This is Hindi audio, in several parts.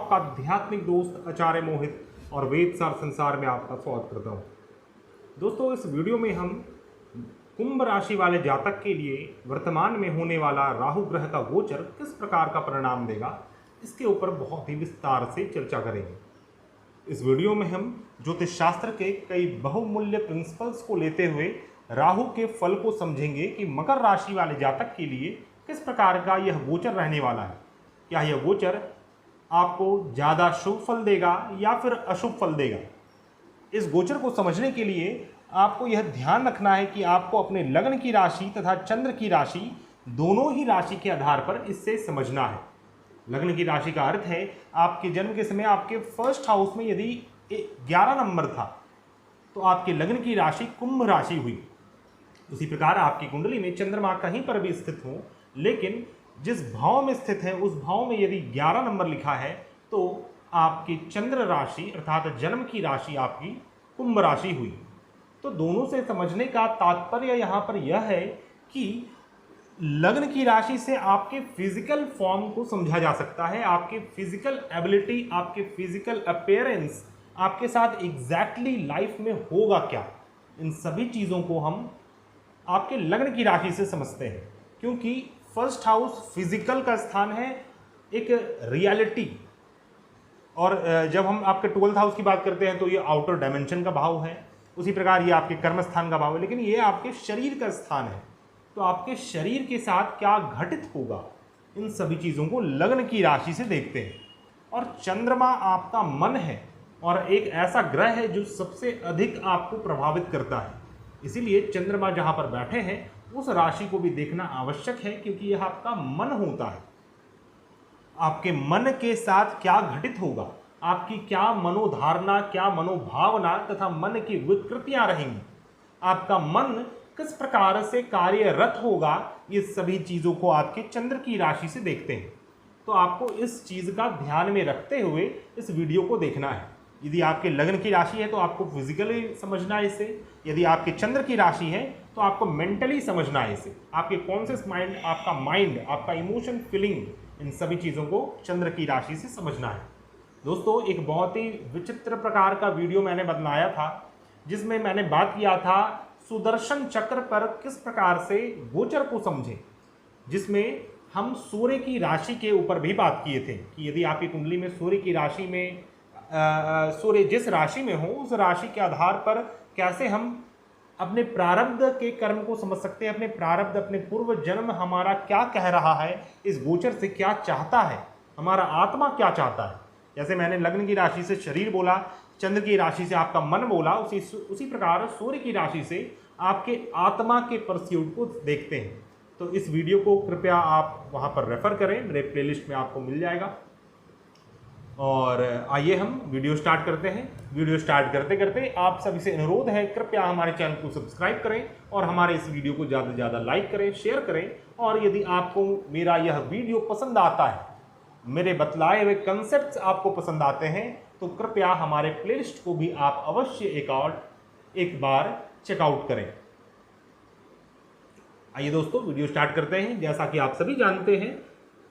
आपका आध्यात्मिक दोस्त आचार्य मोहित और वेद सार संसार में आपका स्वागत करता हूँ। दोस्तों, इस वीडियो में हम कुंभ राशि वाले जातक के लिए वर्तमान में होने वाला राहु ग्रह का गोचर किस प्रकार का परिणाम देगा, इसके ऊपर बहुत ही विस्तार से चर्चा करेंगे। इस वीडियो में हम ज्योतिष शास्त्र के कई बहुमूल्य प्रिंसिपल्स को लेते हुए राहु के फल को समझेंगे कि मकर राशि वाले जातक के लिए किस प्रकार का यह गोचर रहने वाला है। क्या यह गोचर आपको ज़्यादा शुभ फल देगा या फिर अशुभ फल देगा। इस गोचर को समझने के लिए आपको यह ध्यान रखना है कि आपको अपने लग्न की राशि तथा चंद्र की राशि दोनों ही राशि के आधार पर इससे समझना है। लग्न की राशि का अर्थ है आपके जन्म के समय आपके फर्स्ट हाउस में यदि 11 नंबर था तो आपके लग्न की राशि कुंभ राशि हुई। उसी प्रकार आपकी कुंडली में चंद्रमा कहीं पर भी स्थित हो, लेकिन जिस भाव में स्थित है उस भाव में यदि 11 नंबर लिखा है तो आपकी चंद्र राशि अर्थात जन्म की राशि आपकी कुंभ राशि हुई। तो दोनों से समझने का तात्पर्य यहाँ पर यह है कि लग्न की राशि से आपके फिजिकल फॉर्म को समझा जा सकता है, आपके फिजिकल एबिलिटी, आपके फिजिकल अपीयरेंस आपके साथ एग्जैक्टली लाइफ में होगा क्या, इन सभी चीज़ों को हम आपके लग्न की राशि से समझते हैं। क्योंकि फर्स्ट हाउस फिजिकल का स्थान है, एक रियलिटी, और जब हम आपके 12th हाउस की बात करते हैं तो ये आउटर डायमेंशन का भाव है। उसी प्रकार ये आपके कर्म स्थान का भाव है, लेकिन ये आपके शरीर का स्थान है। तो आपके शरीर के साथ क्या घटित होगा, इन सभी चीज़ों को लग्न की राशि से देखते हैं। और चंद्रमा आपका मन है और एक ऐसा ग्रह है जो सबसे अधिक आपको प्रभावित करता है। इसीलिए चंद्रमा जहाँ पर बैठे हैं उस राशि को भी देखना आवश्यक है, क्योंकि यह आपका मन होता है। आपके मन के साथ क्या घटित होगा, आपकी क्या मनोधारणा, क्या मनोभावना तथा मन की विकृतियां रहेंगी, आपका मन किस प्रकार से कार्यरत होगा, ये सभी चीज़ों को आपके चंद्र की राशि से देखते हैं। तो आपको इस चीज़ का ध्यान में रखते हुए इस वीडियो को देखना है। यदि आपके लग्न की राशि है तो आपको फिजिकली समझना है इसे, यदि आपके चंद्र की राशि है तो आपको मेंटली समझना है इसे। आपके कॉन्शियस माइंड, आपका माइंड, आपका इमोशन, फीलिंग, इन सभी चीज़ों को चंद्र की राशि से समझना है। दोस्तों, एक बहुत ही विचित्र प्रकार का वीडियो मैंने बनाया था जिसमें मैंने बात किया था सुदर्शन चक्र पर किस प्रकार से गोचर को समझें, जिसमें हम सूर्य की राशि के ऊपर भी बात किए थे कि यदि आपकी कुंडली में सूर्य की राशि में सूर्य जिस राशि में हो उस राशि के आधार पर कैसे हम अपने प्रारब्ध के कर्म को समझ सकते हैं। अपने प्रारब्ध, अपने पूर्व जन्म हमारा क्या कह रहा है, इस गोचर से क्या चाहता है, हमारा आत्मा क्या चाहता है। जैसे मैंने लग्न की राशि से शरीर बोला, चंद्र की राशि से आपका मन बोला, उसी प्रकार सूर्य की राशि से आपके आत्मा के परस्यूट को देखते हैं। तो इस वीडियो को कृपया आप वहाँ पर रेफर करें, मेरे प्लेलिस्ट में आपको मिल जाएगा। और आइए हम वीडियो स्टार्ट करते हैं। वीडियो स्टार्ट करते करते आप सभी से अनुरोध है, कृपया हमारे चैनल को सब्सक्राइब करें और हमारे इस वीडियो को ज़्यादा से ज़्यादा लाइक करें, शेयर करें। और यदि आपको मेरा यह वीडियो पसंद आता है, मेरे बतलाए हुए कंसेप्ट्स आपको पसंद आते हैं, तो कृपया हमारे प्लेलिस्ट को भी आप अवश्य एक बार चेकआउट करें। आइए दोस्तों, वीडियो स्टार्ट करते हैं। जैसा कि आप सभी जानते हैं,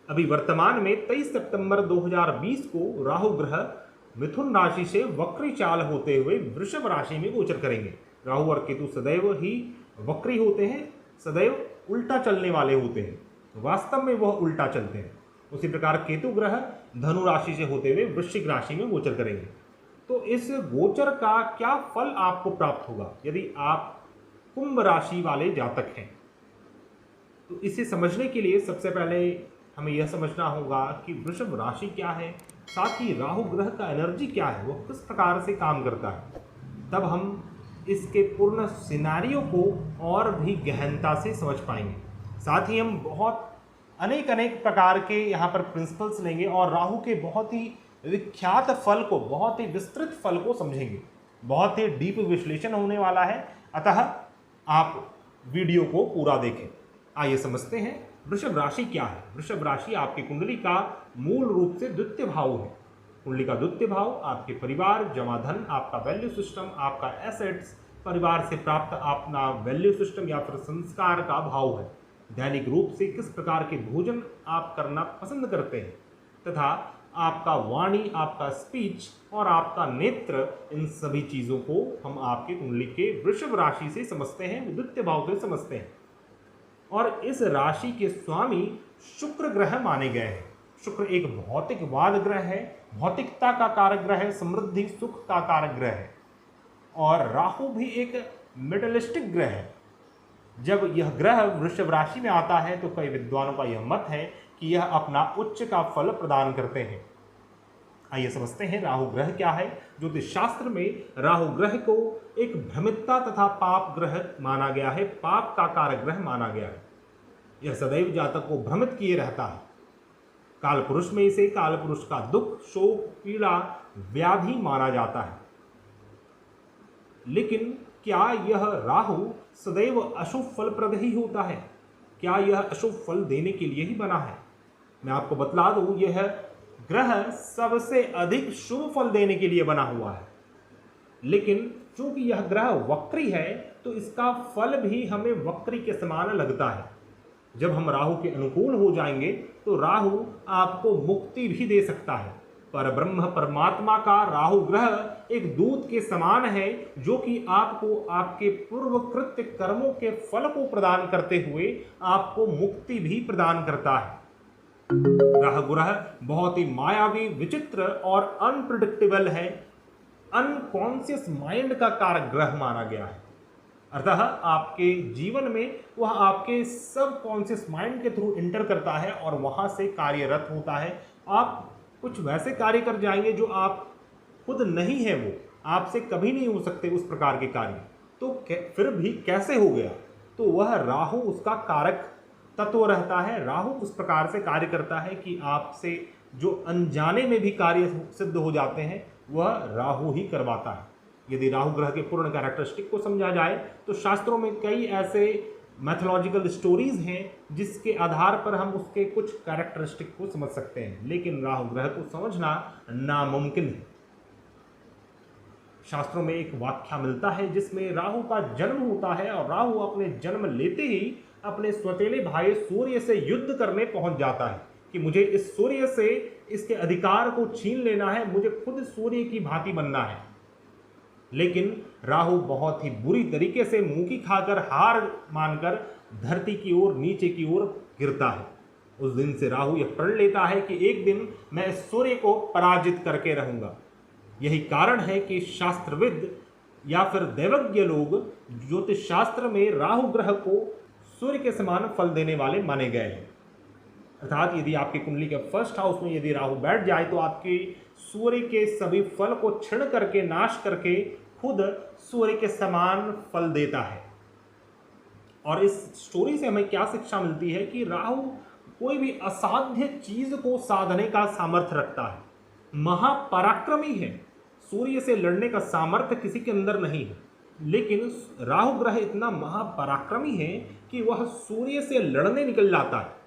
अभी वर्तमान में 23 सितंबर 2020 को राहु ग्रह मिथुन राशि से वक्री चाल होते हुए वृषभ राशि में गोचर करेंगे। राहु और केतु सदैव ही वक्री होते हैं, सदैव उल्टा चलने वाले होते हैं, वास्तव में वह उल्टा चलते हैं। उसी प्रकार केतु ग्रह धनु राशि से होते हुए वृश्चिक राशि में गोचर करेंगे। तो इस गोचर का क्या फल आपको प्राप्त होगा यदि आप कुंभ राशि वाले जातक हैं। तो इसे समझने के लिए सबसे पहले हमें यह समझना होगा कि वृषभ राशि क्या है, साथ ही राहु ग्रह का एनर्जी क्या है, वो किस प्रकार से काम करता है। तब हम इसके पूर्ण सिनेरियो को और भी गहनता से समझ पाएंगे। साथ ही हम बहुत अनेक प्रकार के यहाँ पर प्रिंसिपल्स लेंगे और राहु के बहुत ही विख्यात फल को, बहुत ही विस्तृत फल को समझेंगे। बहुत ही डीप विश्लेषण होने वाला है, अतः आप वीडियो को पूरा देखें। आइए समझते हैं वृषभ राशि क्या है। वृषभ राशि आपकी कुंडली का मूल रूप से द्वितीय भाव है। कुंडली का द्वितीय भाव आपके परिवार, जमा धन, आपका वैल्यू सिस्टम, आपका एसेट्स, परिवार से प्राप्त अपना वैल्यू सिस्टम या फिर संस्कार का भाव है। दैनिक रूप से किस प्रकार के भोजन आप करना पसंद करते हैं तथा आपका वाणी, आपका स्पीच और आपका नेत्र, इन सभी चीज़ों को हम आपकी कुंडली के वृषभ राशि से समझते हैं, द्वितीय भाव से समझते हैं। और इस राशि के स्वामी शुक्र ग्रह माने गए हैं। शुक्र एक भौतिकवाद ग्रह है, भौतिकता का कारक ग्रह है, समृद्धि सुख का कारक ग्रह है। और राहु भी एक मेटलिस्टिक ग्रह है। जब यह ग्रह वृषभ राशि में आता है तो कई विद्वानों का यह मत है कि यह अपना उच्च का फल प्रदान करते हैं। आइए समझते हैं राहु ग्रह क्या है। ज्योतिष शास्त्र में राहु ग्रह को एक भ्रमितता तथा पाप ग्रह माना गया है, पाप का कारक ग्रह माना गया है। यह सदैव जातक को भ्रमित किए रहता है। काल पुरुष में इसे काल पुरुष का दुख, शोक, पीड़ा, व्याधि माना जाता है। लेकिन क्या यह राहु सदैव अशुभ फलप्रद ही होता है? क्या यह अशुभ फल देने के लिए ही बना है? मैं आपको बतला दूं, यह ग्रह सबसे अधिक शुभ फल देने के लिए बना हुआ है। लेकिन चूंकि यह ग्रह वक्री है तो इसका फल भी हमें वक्री के समान लगता है। जब हम राहु के अनुकूल हो जाएंगे तो राहु आपको मुक्ति भी दे सकता है। पर ब्रह्म परमात्मा का राहु ग्रह एक दूत के समान है, जो कि आपको आपके पूर्व कृत्य कर्मों के फल को प्रदान करते हुए आपको मुक्ति भी प्रदान करता है। राहु ग्रह बहुत ही मायावी, विचित्र और अनप्रिडिक्टेबल है। अनकॉन्शियस माइंड का कारक ग्रह माना गया है। अतः आपके जीवन में वह आपके सबकॉन्शियस माइंड के थ्रू इंटर करता है और वहां से कार्यरत होता है। आप कुछ वैसे कार्य कर जाएंगे जो आप खुद नहीं है, वो आपसे कभी नहीं हो सकते उस प्रकार के कार्य। तो फिर भी कैसे हो गया? तो वह राहु उसका कारक तत्व रहता है। राहु उस प्रकार से कार्य करता है कि आपसे जो अनजाने में भी कार्य सिद्ध हो जाते हैं वह राहु ही करवाता है। यदि राहु ग्रह के पूर्ण कैरेक्टरिस्टिक को समझा जाए तो शास्त्रों में कई ऐसे मैथोलॉजिकल स्टोरीज हैं जिसके आधार पर हम उसके कुछ कैरेक्टरिस्टिक को समझ सकते हैं। लेकिन राहु ग्रह को समझना नामुमकिन है। शास्त्रों में एक व्याख्या मिलता है जिसमें राहु का जन्म होता है और राहु अपने जन्म लेते ही अपने स्वतेले भाई सूर्य से युद्ध करने पहुंच जाता है कि मुझे इस सूर्य से इसके अधिकार को छीन लेना है, मुझे खुद सूर्य की भांति बनना है। लेकिन राहु बहुत ही बुरी तरीके से मुंह खाकर हार मानकर धरती की ओर, नीचे की ओर गिरता है। उस दिन से राहु यह प्रण लेता है कि एक दिन मैं इस सूर्य को पराजित करके रहूंगा। यही कारण है कि शास्त्रविद या फिर दैवज्ञ लोग ज्योतिष शास्त्र में राहु ग्रह को सूर्य के समान फल देने वाले माने गए हैं। अर्थात यदि आपकी कुंडली के फर्स्ट हाउस में यदि राहु बैठ जाए तो आपके सूर्य के सभी फल को क्षीण करके, नाश करके खुद सूर्य के समान फल देता है। और इस स्टोरी से हमें क्या शिक्षा मिलती है कि राहु कोई भी असाध्य चीज को साधने का सामर्थ्य रखता है, महापराक्रमी है। सूर्य से लड़ने का सामर्थ्य किसी के अंदर नहीं है, लेकिन राहु ग्रह इतना महापराक्रमी है कि वह सूर्य से लड़ने निकल जाता है।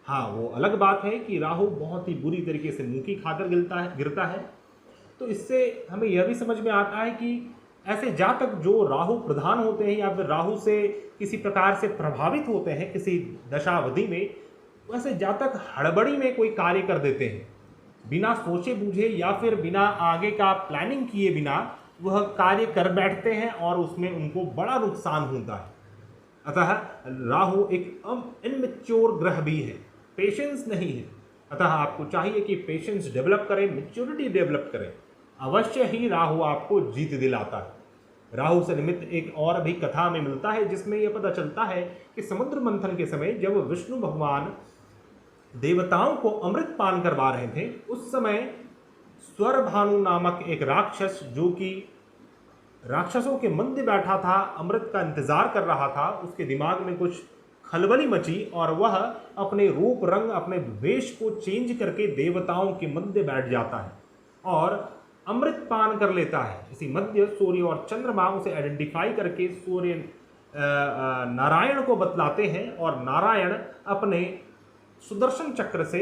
हाँ, वो अलग बात है कि राहु बहुत ही बुरी तरीके से मुंह खाकर गिरता है। तो इससे हमें यह भी समझ में आता है कि ऐसे जातक जो राहु प्रधान होते हैं या फिर राहु से किसी प्रकार से प्रभावित होते हैं किसी दशावधि में, वैसे जातक हड़बड़ी में कोई कार्य कर देते हैं, बिना सोचे बूझे या फिर बिना आगे का प्लानिंग किए बिना वह कार्य कर बैठते हैं और उसमें उनको बड़ा नुकसान होता है। अतः राहु एक इनमेच्योर ग्रह भी है, पेशेंस नहीं है। अतः आपको चाहिए कि पेशेंस डेवलप करें, मैच्योरिटी डेवलप करें, अवश्य ही राहु आपको जीत दिलाता है। राहु से निमित्त एक और भी कथा में मिलता है जिसमें यह पता चलता है कि समुद्र मंथन के समय जब विष्णु भगवान देवताओं को अमृत पान करवा रहे थे, उस समय स्वरभानु नामक एक राक्षस, जो कि राक्षसों के मध्य बैठा था, अमृत का इंतजार कर रहा था, उसके दिमाग में कुछ खलबली मची और वह अपने रूप रंग, अपने वेश को चेंज करके देवताओं के मध्य बैठ जाता है और अमृत पान कर लेता है। इसी मध्य सूर्य और चंद्रमा उसे आइडेंटिफाई करके सूर्य नारायण को बतलाते हैं और नारायण अपने सुदर्शन चक्र से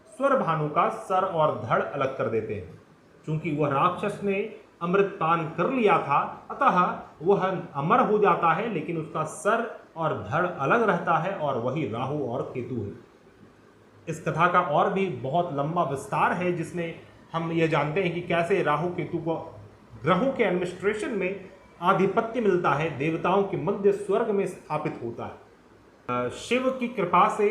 स्वरभानु का सर और धड़ अलग कर देते हैं। चूंकि वह राक्षस ने अमृत पान कर लिया था, अतः वह अमर हो जाता है, लेकिन उसका सर और धड़ अलग रहता है और वही राहु और केतु है। इस कथा का और भी बहुत लंबा विस्तार है, जिसमें हम ये जानते हैं कि कैसे राहु केतु को ग्रहों के एडमिनिस्ट्रेशन में आधिपत्य मिलता है, देवताओं के मध्य स्वर्ग में स्थापित होता है। शिव की कृपा से,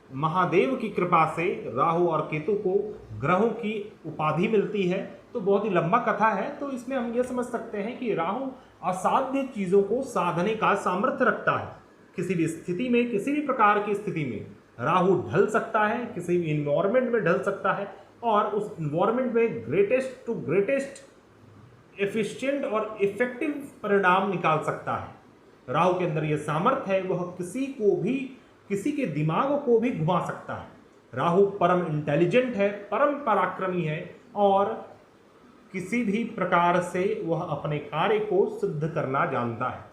महादेव की कृपा से राहु और केतु को ग्रहों की उपाधि मिलती है। तो बहुत ही लंबा कथा है। तो इसमें हम ये समझ सकते हैं कि राहु असाध्य चीज़ों को साधने का सामर्थ्य रखता है। किसी भी स्थिति में, किसी भी प्रकार की स्थिति में राहु ढल सकता है, किसी भी इन्वायरमेंट में ढल सकता है और उस इन्वायरमेंट में ग्रेटेस्ट टू ग्रेटेस्ट एफिशिएंट और इफेक्टिव परिणाम निकाल सकता है। राहु के अंदर यह सामर्थ्य है, वह किसी को भी, किसी के दिमाग को भी घुमा सकता है। राहु परम इंटेलिजेंट है, परम पराक्रमी है और किसी भी प्रकार से वह अपने कार्य को सिद्ध करना जानता है।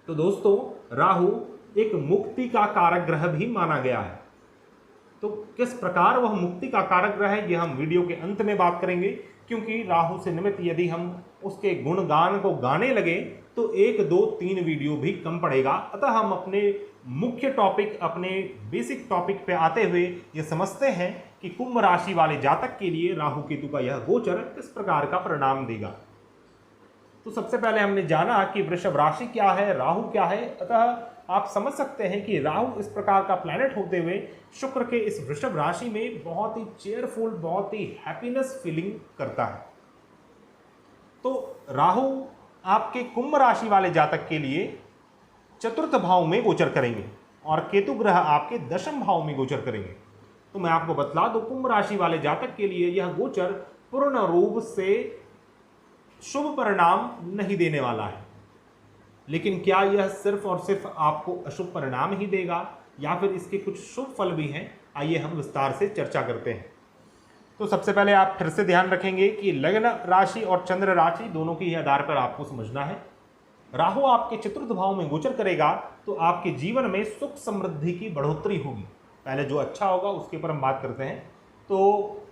तो दोस्तों, राहु एक मुक्ति का कारक ग्रह भी माना गया है। तो किस प्रकार वह मुक्ति का कारक ग्रह है, यह हम वीडियो के अंत में बात करेंगे, क्योंकि राहु से निमित्त यदि हम उसके गुणगान को गाने लगे तो 1, 2, 3 वीडियो भी कम पड़ेगा। अतः हम अपने मुख्य टॉपिक, अपने बेसिक टॉपिक पे आते हुए ये समझते हैं कि कुंभ राशि वाले जातक के लिए राहु केतु का यह गोचर किस प्रकार का परिणाम देगा। तो सबसे पहले हमने जाना कि वृषभ राशि क्या है, राहु क्या है। अतः आप समझ सकते हैं कि राहु इस प्रकार का प्लैनेट होते हुए शुक्र के इस वृषभ राशि में बहुत ही चेयरफुल, बहुत ही हैप्पीनेस फीलिंग करता है। तो राहु आपके कुंभ राशि वाले जातक के लिए चतुर्थ भाव में गोचर करेंगे और केतु ग्रह आपके दशम भाव में गोचर करेंगे। तो मैं आपको बतला दूं, कुंभ राशि वाले जातक के लिए यह गोचर पूर्ण रूप से शुभ परिणाम नहीं देने वाला है। लेकिन क्या यह सिर्फ और सिर्फ आपको अशुभ परिणाम ही देगा या फिर इसके कुछ शुभ फल भी हैं? आइए हम विस्तार से चर्चा करते हैं। तो सबसे पहले आप फिर से ध्यान रखेंगे कि लग्न राशि और चंद्र राशि दोनों के ही आधार पर आपको समझना है। राहु आपके चतुर्थ भाव में गोचर करेगा तो आपके जीवन में सुख समृद्धि की बढ़ोतरी होगी। पहले जो अच्छा होगा उसके ऊपर हम बात करते हैं। तो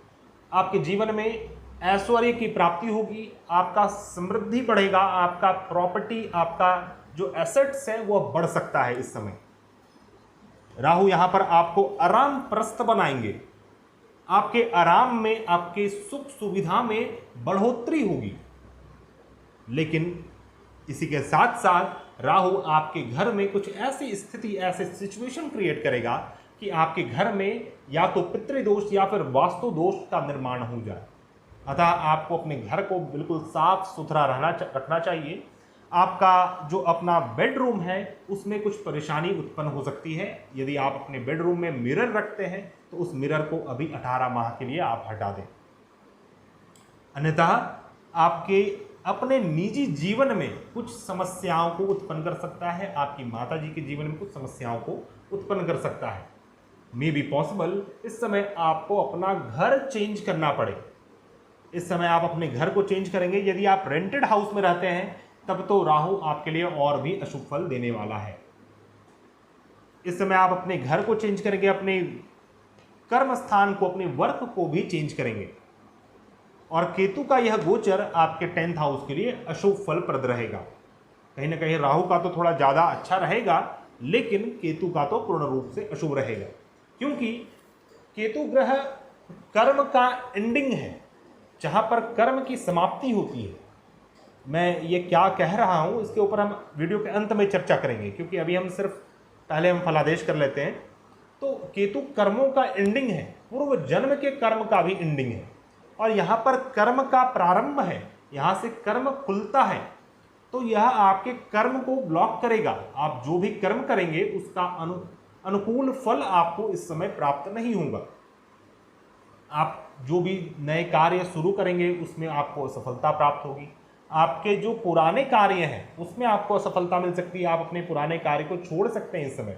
आपके जीवन में ऐश्वर्य की प्राप्ति होगी, आपका समृद्धि बढ़ेगा, आपका प्रॉपर्टी, आपका जो एसेट्स है वह बढ़ सकता है। इस समय राहु यहां पर आपको आराम प्रस्त बनाएंगे, आपके आराम में, आपके सुख सुविधा में बढ़ोतरी होगी। लेकिन इसी के साथ साथ राहु आपके घर में कुछ ऐसी स्थिति, ऐसे सिचुएशन क्रिएट करेगा कि आपके घर में या तो पितृदोष या फिर वास्तु दोष का निर्माण हो जाए। अतः आपको अपने घर को बिल्कुल साफ सुथरा रखना चाहिए। आपका जो अपना बेडरूम है उसमें कुछ परेशानी उत्पन्न हो सकती है। यदि आप अपने बेडरूम में मिरर रखते हैं तो उस मिरर को अभी 18 माह के लिए आप हटा दें। अन्यथा आपके अपने निजी जीवन में कुछ समस्याओं को उत्पन्न कर सकता है, आपकी माताजी के जीवन में कुछ समस्याओं को उत्पन्न कर सकता है। मे बी पॉसिबल इस समय आपको अपना घर चेंज करना पड़े। इस समय आप अपने घर को चेंज करेंगे। यदि आप रेंटेड हाउस में रहते हैं तब तो राहु आपके लिए और भी अशुभ फल देने वाला है। इस समय आप अपने घर को चेंज करेंगे, अपने कर्म स्थान को, अपने वर्क को भी चेंज करेंगे। और केतु का यह गोचर आपके 10th हाउस के लिए अशुभ फल प्रद रहेगा। कहीं ना कहीं राहु का तो थोड़ा ज़्यादा अच्छा रहेगा, लेकिन केतु का तो पूर्ण रूप से अशुभ रहेगा, क्योंकि केतु ग्रह कर्म का एंडिंग है, जहाँ पर कर्म की समाप्ति होती है। मैं ये क्या कह रहा हूँ इसके ऊपर हम वीडियो के अंत में चर्चा करेंगे, क्योंकि अभी हम सिर्फ पहले हम फलादेश कर लेते हैं। तो केतु कर्मों का एंडिंग है, पूर्व जन्म के कर्म का भी एंडिंग है, और यहाँ पर कर्म का प्रारंभ है, यहाँ से कर्म खुलता है। तो यह आपके कर्म को ब्लॉक करेगा। आप जो भी कर्म करेंगे उसका अनुकूल फल आपको इस समय प्राप्त नहीं होगा। आप जो भी नए कार्य शुरू करेंगे उसमें आपको असफलता प्राप्त होगी। आपके जो पुराने कार्य हैं उसमें आपको असफलता मिल सकती है। आप अपने पुराने कार्य को छोड़ सकते हैं इस समय।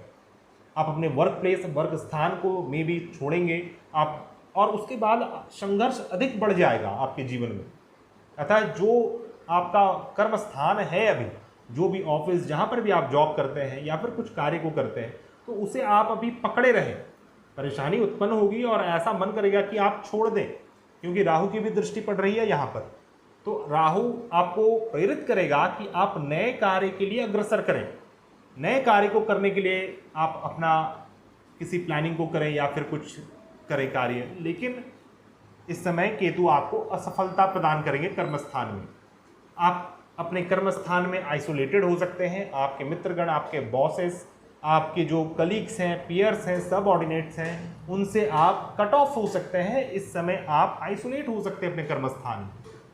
आप अपने वर्क प्लेस, वर्क स्थान को में भी छोड़ेंगे आप, और उसके बाद संघर्ष अधिक बढ़ जाएगा आपके जीवन में। अतः जो आपका कर्म स्थान है, अभी जो भी ऑफिस, जहाँ पर भी आप जॉब करते हैं या फिर कुछ कार्य को करते हैं, तो उसे आप अभी पकड़े रहें। परेशानी उत्पन्न होगी और ऐसा मन करेगा कि आप छोड़ दें, क्योंकि राहु की भी दृष्टि पड़ रही है यहाँ पर। तो राहु आपको प्रेरित करेगा कि आप नए कार्य के लिए अग्रसर करें। नए कार्य को करने के लिए आप अपना किसी प्लानिंग को करें या फिर कुछ करें कार्य, लेकिन इस समय केतु आपको असफलता प्रदान करेंगे कर्मस्थान में। आप अपने कर्मस्थान में आइसोलेटेड हो सकते हैं, आपके मित्रगण, आपके बॉसेस, आपके जो कलीग्स हैं, पीयर्स हैं, सबऑर्डिनेट्स हैं, उनसे आप कट ऑफ हो सकते हैं। इस समय आप आइसोलेट हो सकते हैं अपने कर्मस्थान में,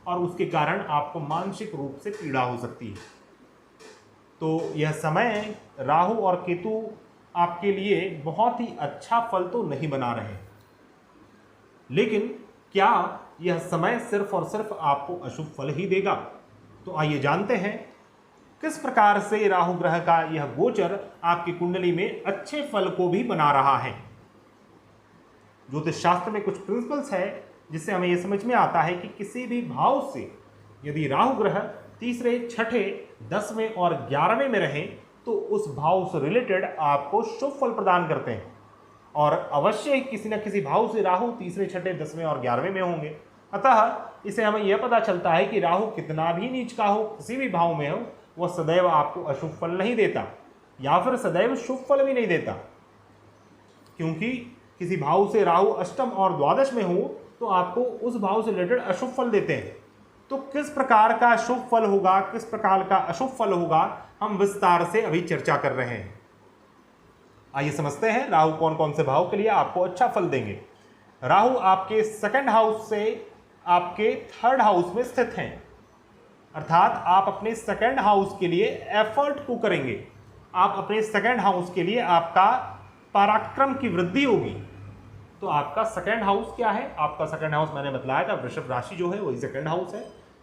और उसके कारण आपको मानसिक रूप से पीड़ा हो सकती है। तो यह समय राहु और केतु आपके लिए बहुत ही अच्छा फल तो नहीं बना रहे, लेकिन क्या यह समय सिर्फ और सिर्फ आपको अशुभ फल ही देगा? तो आइए जानते हैं किस प्रकार से राहु ग्रह का यह गोचर आपकी कुंडली में अच्छे फल को भी बना रहा है। ज्योतिष शास्त्र में कुछ प्रिंसिपल्स है जिससे हमें यह समझ में आता है कि किसी भी भाव से यदि राहु ग्रह तीसरे, छठे, 10वें और 11वें में रहे तो उस भाव से रिलेटेड आपको शुभ फल प्रदान करते हैं, और अवश्य ही किसी न किसी भाव से राहु तीसरे, छठे, 10वें और 11वें में होंगे। अतः इसे हमें यह पता चलता है कि राहु कितना भी नीच का हो, किसी भी भाव में हो, वह सदैव आपको अशुभ फल नहीं देता, या फिर सदैव शुभ फल भी नहीं देता। क्योंकि किसी भाव से राहु अष्टम और द्वादश में हो तो आपको उस भाव से रिलेटेड अशुभ फल देते हैं। तो किस प्रकार का शुभ फल होगा, किस प्रकार का अशुभ फल होगा, हम विस्तार से अभी चर्चा कर रहे हैं। आइए समझते हैं राहु कौन कौन से भाव के लिए आपको अच्छा फल देंगे। राहु आपके सेकंड हाउस से आपके थर्ड हाउस में स्थित हैं, अर्थात आप अपने सेकंड हाउस के लिए एफर्ट को करेंगे। आप अपने सेकंड हाउस के लिए आपका पराक्रम की वृद्धि होगी। तो आपका सेकंड हाउस क्या है? आपका सेकंड हाउस मैंने बताया था, वृषभ राशि जो है वही सेकंड हाउस है।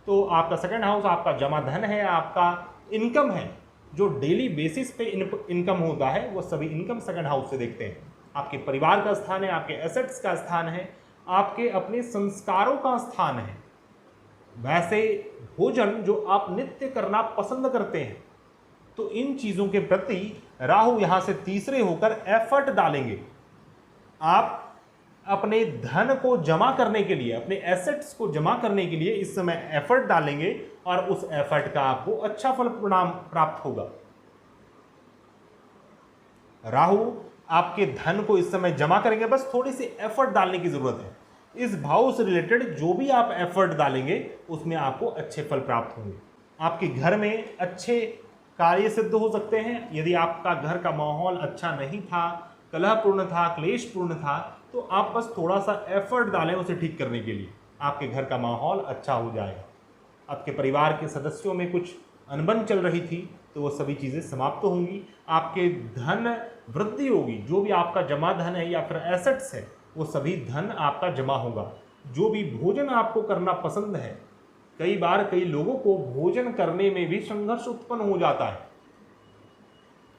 तो आपका सेकंड हाउस आपका जमा धन है, आपका इनकम है, जो डेली बेसिस पे इनकम होता है, वो सभी इनकम सेकंड हाउस से देखते हैं। आपके परिवार का स्थान है, आपके एसेट्स का स्थान है, आपके अपने संस्कारों का स्थान है। वैसे भोजन जो आप नित्य करना पसंद करते हैं, तो इन चीज़ों के प्रति राहु यहाँ से तीसरे होकर एफर्ट डालेंगे। आप अपने धन को जमा करने के लिए, अपने एसेट्स को जमा करने के लिए इस समय एफर्ट डालेंगे, और उस एफर्ट का आपको अच्छा फल परिणाम प्राप्त होगा। राहु आपके धन को इस समय जमा करेंगे, बस थोड़ी सी एफर्ट डालने की जरूरत है। इस भाव से रिलेटेड जो भी आप एफर्ट डालेंगे उसमें आपको अच्छे फल प्राप्त होंगे। आपके घर में अच्छे कार्य सिद्ध हो सकते हैं। यदि आपका घर का माहौल अच्छा नहीं था, कलहपूर्ण था, क्लेशपूर्ण था, तो आप बस थोड़ा सा एफर्ट डालें उसे ठीक करने के लिए, आपके घर का माहौल अच्छा हो जाएगा। आपके परिवार के सदस्यों में कुछ अनबन चल रही थी तो वो सभी चीज़ें समाप्त होंगी। आपके धन वृद्धि होगी, जो भी आपका जमा धन है या फिर एसेट्स है वो सभी धन आपका जमा होगा। जो भी भोजन आपको करना पसंद है, कई बार कई लोगों को भोजन करने में भी संघर्ष उत्पन्न हो जाता है।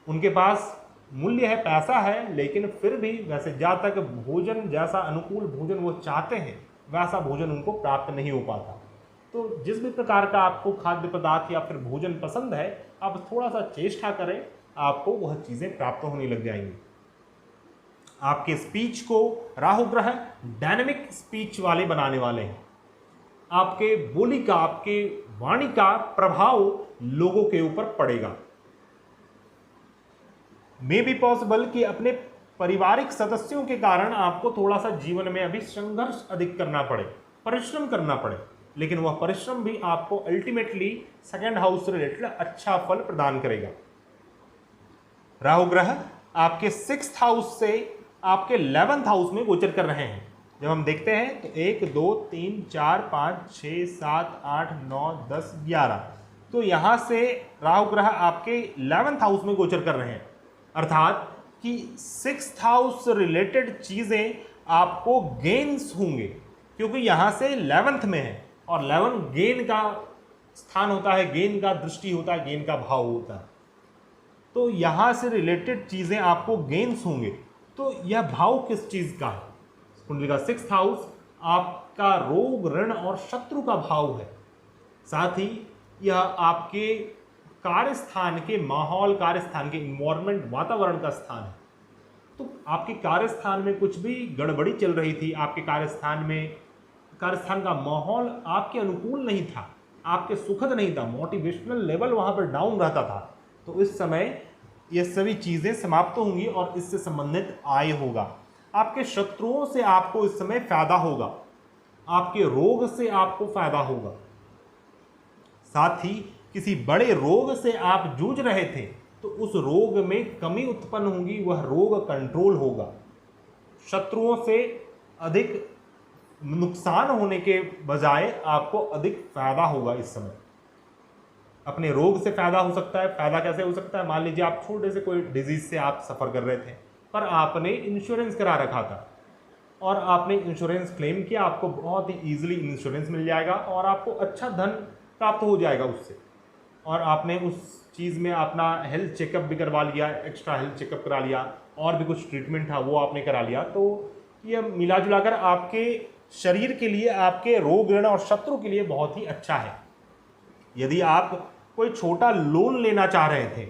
उनके पास मूल्य है, पैसा है, लेकिन फिर भी वैसे जहाँ तक भोजन जैसा अनुकूल भोजन वो चाहते हैं वैसा भोजन उनको प्राप्त नहीं हो पाता। तो जिस भी प्रकार का आपको खाद्य पदार्थ या फिर भोजन पसंद है, आप थोड़ा सा चेष्टा करें, आपको वह चीज़ें प्राप्त होने लग जाएंगी। आपके स्पीच को राहु ग्रह डायनेमिक स्पीच वाले बनाने वाले हैं। आपके बोली का, आपके वाणी का प्रभाव लोगों के ऊपर पड़ेगा। मे बी पॉसिबल कि अपने पारिवारिक सदस्यों के कारण आपको थोड़ा सा जीवन में अभी संघर्ष अधिक करना पड़े, परिश्रम करना पड़े, लेकिन वह परिश्रम भी आपको अल्टीमेटली सेकंड हाउस से रिलेटेड अच्छा फल प्रदान करेगा। राहु ग्रह आपके 6th हाउस से आपके 11th हाउस में गोचर कर रहे हैं। जब हम देखते हैं तो 1 2 3 4 5 6 7 8 9 10 11, तो यहाँ से राहु ग्रह आपके 11th हाउस में गोचर कर रहे हैं, अर्थात कि 6th हाउस से रिलेटेड चीज़ें आपको गेन्स होंगे, क्योंकि यहाँ से 11th में है, और 11 गेन का स्थान होता है, गेन का दृष्टि होता है, गेन का भाव होता है। तो यहाँ से रिलेटेड चीज़ें आपको गेन्स होंगे। तो यह भाव किस चीज़ का है? कुंडली का 6th हाउस आपका रोग, ऋण और शत्रु का भाव है। साथ ही यह आपके कार्यस्थान के माहौल, कार्यस्थान के इन्वायरमेंट, वातावरण का स्थान है। तो आपके कार्यस्थान में कुछ भी गड़बड़ी चल रही थी, आपके कार्यस्थान का माहौल आपके अनुकूल नहीं था, आपके सुखद नहीं था, मोटिवेशनल लेवल वहाँ पर डाउन रहता था, तो इस समय ये सभी चीज़ें समाप्त होंगी और इससे संबंधित आय होगा। आपके शत्रुओं से आपको इस समय फायदा होगा, आपके रोग से आपको फायदा होगा, साथ ही किसी बड़े रोग से आप जूझ रहे थे तो उस रोग में कमी उत्पन्न होगी, वह रोग कंट्रोल होगा। शत्रुओं से अधिक नुकसान होने के बजाय आपको अधिक फायदा होगा। इस समय अपने रोग से फायदा हो सकता है। फायदा कैसे हो सकता है? मान लीजिए आप छोटे से कोई डिजीज से आप सफ़र कर रहे थे, पर आपने इंश्योरेंस करा रखा था और आपने इंश्योरेंस क्लेम किया, आपको बहुत ही ईजिली इंश्योरेंस मिल जाएगा और आपको अच्छा धन प्राप्त हो जाएगा उससे। और आपने उस चीज़ में अपना हेल्थ चेकअप भी करवा लिया, एक्स्ट्रा हेल्थ चेकअप करा लिया, और भी कुछ ट्रीटमेंट था वो आपने करा लिया। तो ये मिला जुलाकर आपके शरीर के लिए, आपके रोग ऋण और शत्रु के लिए बहुत ही अच्छा है। यदि आप कोई छोटा लोन लेना चाह रहे थे,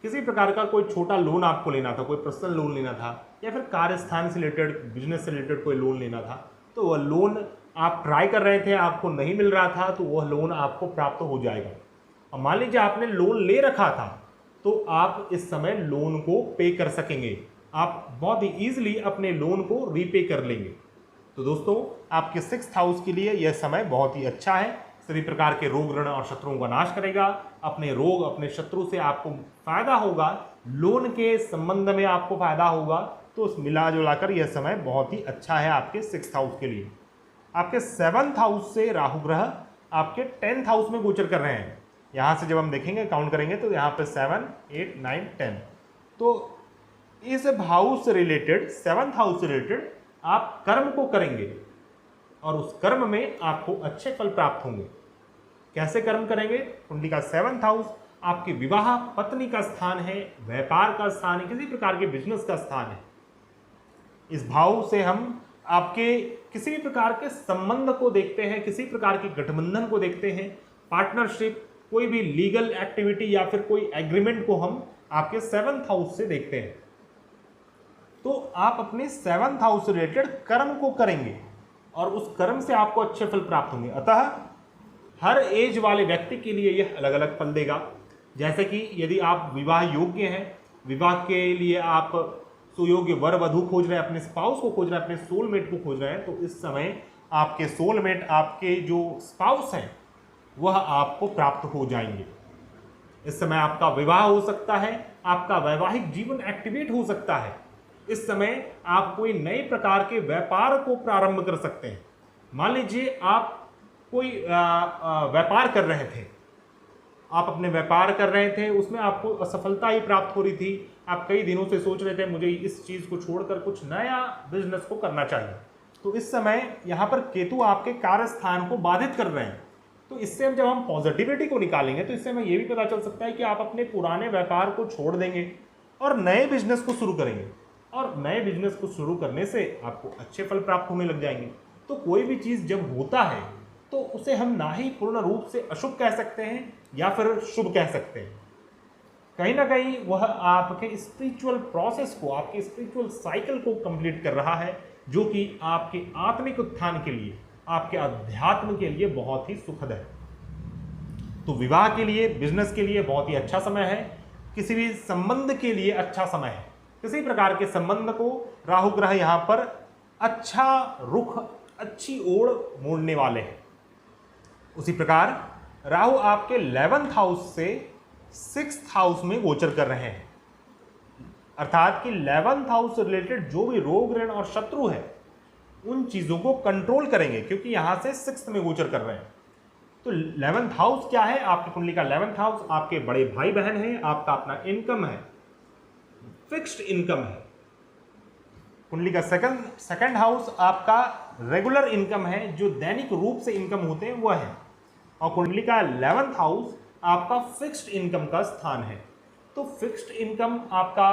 किसी प्रकार का कोई छोटा लोन आपको लेना था, कोई पर्सनल लोन लेना था या फिर कार्यस्थान से रिलेटेड, बिजनेस से रिलेटेड कोई लोन लेना था, तो वह लोन आप ट्राई कर रहे थे, आपको नहीं मिल रहा था, तो वह लोन आपको प्राप्त हो जाएगा। और मान लीजिए आपने लोन ले रखा था, तो आप इस समय लोन को पे कर सकेंगे, आप बहुत ही ईजिली अपने लोन को रीपे कर लेंगे। तो दोस्तों, आपके 6th हाउस के लिए यह समय बहुत ही अच्छा है। सभी प्रकार के रोग ऋण और शत्रुओं का नाश करेगा। अपने रोग, अपने शत्रु से आपको फायदा होगा, लोन के संबंध में आपको फायदा होगा। तो उस मिला जुलाकर यह समय बहुत ही अच्छा है आपके 6th हाउस के लिए। आपके 7th हाउस से राहु ग्रह आपके 10th हाउस में गोचर कर रहे हैं। यहाँ से जब हम देखेंगे, काउंट करेंगे, तो यहाँ पे 7, 8, 9, 10। तो इस हाउस से रिलेटेड, 7th हाउस से रिलेटेड आप कर्म को करेंगे और उस कर्म में आपको अच्छे फल प्राप्त होंगे। कैसे कर्म करेंगे? कुंडली का 7th हाउस आपके विवाह, पत्नी का स्थान है, व्यापार का स्थान है, किसी प्रकार के बिजनेस का स्थान है। इस भाव से हम आपके किसी भी प्रकार के संबंध को देखते हैं, किसी प्रकार के गठबंधन को देखते हैं, पार्टनरशिप, कोई भी लीगल एक्टिविटी या फिर कोई एग्रीमेंट को हम आपके 7th हाउस से देखते हैं। तो आप अपने 7th हाउस से रिलेटेड कर्म को करेंगे और उस कर्म से आपको अच्छे फल प्राप्त होंगे। अतः हर एज वाले व्यक्ति के लिए यह अलग अलग फल देगा। जैसे कि यदि आप विवाह योग्य हैं, विवाह के लिए आप सुयोग्य वर वधू खोज रहे हैं, अपने स्पाउस को खोज रहे हैं, अपने सोलमेट को खोज रहे हैं, तो इस समय आपके सोलमेट, आपके जो स्पाउस हैं, वह आपको प्राप्त हो जाएंगे। इस समय आपका विवाह हो सकता है, आपका वैवाहिक जीवन एक्टिवेट हो सकता है। इस समय आप कोई नए प्रकार के व्यापार को प्रारंभ कर सकते हैं। मान लीजिए आप कोई व्यापार कर रहे थे, आप अपने व्यापार कर रहे थे, उसमें आपको असफलता ही प्राप्त हो रही थी, आप कई दिनों से सोच रहे थे मुझे इस चीज़ को छोड़कर कुछ नया बिजनेस को करना चाहिए। तो इस समय यहाँ पर केतु आपके कार्य स्थान को बाधित कर रहे हैं। तो इससे जब हम पॉजिटिविटी को निकालेंगे तो इससे हमें यह भी पता चल सकता है कि आप अपने पुराने व्यापार को छोड़ देंगे और नए बिजनेस को शुरू करेंगे, और नए बिजनेस को शुरू करने से आपको अच्छे फल प्राप्त होने लग जाएंगे। तो कोई भी चीज़ जब होता है तो उसे हम ना ही पूर्ण रूप से अशुभ कह सकते हैं या फिर शुभ कह सकते हैं। कहीं ना कहीं वह आपके स्पिरिचुअल प्रोसेस को, आपके स्पिरिचुअल साइकिल को कंप्लीट कर रहा है, जो कि आपके आत्मिक उत्थान के लिए, आपके अध्यात्म के लिए बहुत ही सुखद है। तो विवाह के लिए, बिजनेस के लिए बहुत ही अच्छा समय है। किसी भी संबंध के लिए अच्छा समय है। किसी प्रकार के संबंध को राहु ग्रह यहाँ पर अच्छा रुख, अच्छी ओर मोड़ने वाले हैं। उसी प्रकार राहु आपके 11th हाउस से 6th हाउस में गोचर कर रहे हैं, अर्थात कि 11th हाउस से रिलेटेड जो भी रोग ऋण और शत्रु है उन चीजों को कंट्रोल करेंगे, क्योंकि यहां से 6th में गोचर कर रहे हैं। तो 11th हाउस क्या है? आपकी कुंडली का 11th हाउस आपके बड़े भाई बहन है, आपका अपना इनकम है, फिक्स्ड इनकम है। कुंडली का सेकंड हाउस आपका रेगुलर इनकम है, जो दैनिक रूप से इनकम होते हैं वह है। और कुंडली का 11th हाउस आपका फिक्स्ड इनकम का स्थान है। तो फिक्स्ड इनकम आपका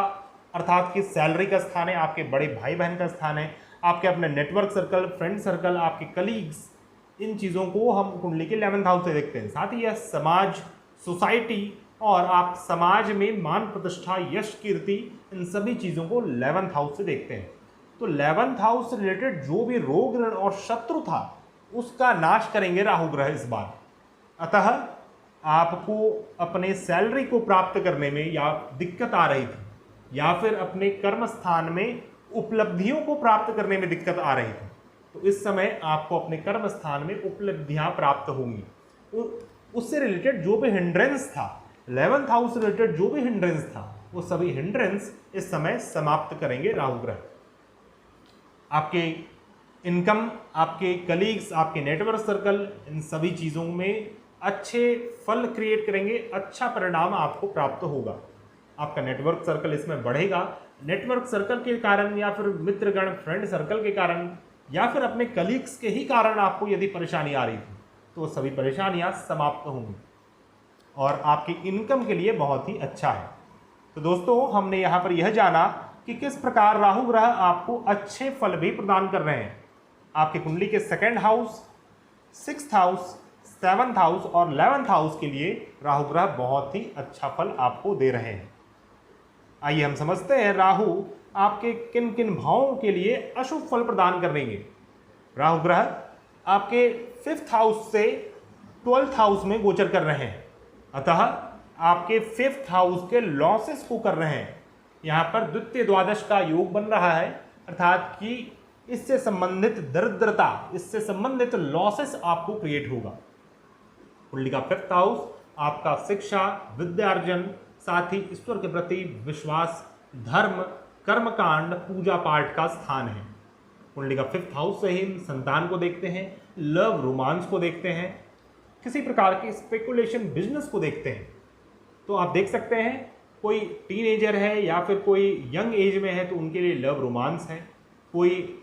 अर्थात कि सैलरी का स्थान है, आपके बड़े भाई बहन का स्थान है, आपके अपने नेटवर्क सर्कल, फ्रेंड सर्कल, आपके कलीग्स, इन चीज़ों को हम कुंडली के 11th हाउस से देखते हैं। साथ ही यह समाज, सोसाइटी और आप समाज में मान प्रतिष्ठा, यश, कीर्ति, इन सभी चीज़ों को 11th हाउस से देखते हैं। तो 11th हाउस से रिलेटेड जो भी रोग ऋण और शत्रु था उसका नाश करेंगे राहु ग्रह इस बार। अतः आपको अपने सैलरी को प्राप्त करने में या दिक्कत आ रही थी, या फिर अपने कर्म स्थान में उपलब्धियों को प्राप्त करने में दिक्कत आ रही थी, तो इस समय आपको अपने कर्म स्थान में उपलब्धियां प्राप्त होंगी। उससे रिलेटेड जो भी हिंड्रेंस था, 11th हाउस से रिलेटेड जो भी हिंड्रेंस था, वो सभी हिंड्रेंस इस समय समाप्त करेंगे राहु ग्रह। आपके इनकम, आपके कलीग्स, आपके नेटवर्क सर्कल, इन सभी चीज़ों में अच्छे फल क्रिएट करेंगे, अच्छा परिणाम आपको प्राप्त होगा। आपका नेटवर्क सर्कल इसमें बढ़ेगा। नेटवर्क सर्कल के कारण या फिर मित्रगण, फ्रेंड सर्कल के कारण या फिर अपने कलीग्स के ही कारण आपको यदि परेशानी आ रही थी, तो वो सभी परेशानियां समाप्त होंगी और आपकी इनकम के लिए बहुत ही अच्छा है। तो दोस्तों, हमने यहाँ पर यह जाना कि किस प्रकार राहु ग्रह आपको अच्छे फल भी प्रदान कर रहे हैं। आपकी कुंडली के 2nd house, 6th house, 7th house और 11th हाउस के लिए राहु ग्रह बहुत ही अच्छा फल आपको दे रहे हैं। आइए हम समझते हैं राहु आपके किन किन भावों के लिए अशुभ फल प्रदान करेंगे। राहु ग्रह आपके 5th हाउस से 12th हाउस में गोचर कर रहे हैं, अतः आपके 5th हाउस के लॉसेस को कर रहे हैं। यहाँ पर द्वितीय द्वादश का योग बन रहा है, अर्थात कि इससे संबंधित दरिद्रता, इससे संबंधित लॉसेस आपको क्रिएट होगा। कुंडली का 5th हाउस आपका शिक्षा, विद्यार्जन, साथ ही ईश्वर के प्रति विश्वास, धर्म, कर्मकांड, पूजा पाठ का स्थान है। कुंडली का 5th हाउस से ही संतान को देखते हैं, लव रोमांस को देखते हैं, किसी प्रकार के स्पेकुलेशन बिजनेस को देखते हैं। तो आप देख सकते हैं, कोई टीनेजर है या फिर कोई यंग एज में है तो उनके लिए लव रोमांस है, कोई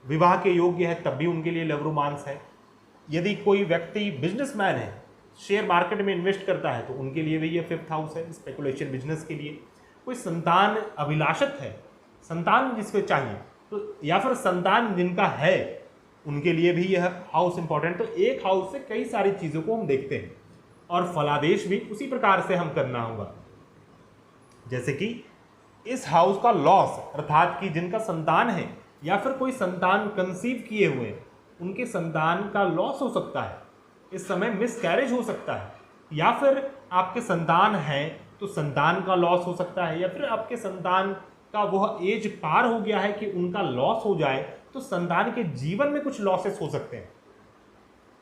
विवाह के योग्य है तब भी उनके लिए लव रोमांस है। यदि कोई व्यक्ति बिजनेसमैन है, शेयर मार्केट में इन्वेस्ट करता है, तो उनके लिए भी ये 5th हाउस है स्पेकुलेशन बिजनेस के लिए। कोई संतान अभिलाषक है, संतान जिसको चाहिए, तो या फिर संतान जिनका है, उनके लिए भी यह हाउस इंपॉर्टेंट। तो एक हाउस से कई सारी चीज़ों को हम देखते हैं और फलादेश भी उसी प्रकार से हम करना होगा। जैसे कि इस हाउस का लॉस, अर्थात कि जिनका संतान है या फिर कोई संतान कंसीव किए हुए हैं, उनके संतान का लॉस हो सकता है। इस समय मिसकैरेज हो सकता है, या फिर आपके संतान हैं तो संतान का लॉस हो सकता है, या फिर आपके संतान का वह एज पार हो गया है कि उनका लॉस हो जाए, तो संतान के जीवन में कुछ लॉसेस हो सकते हैं,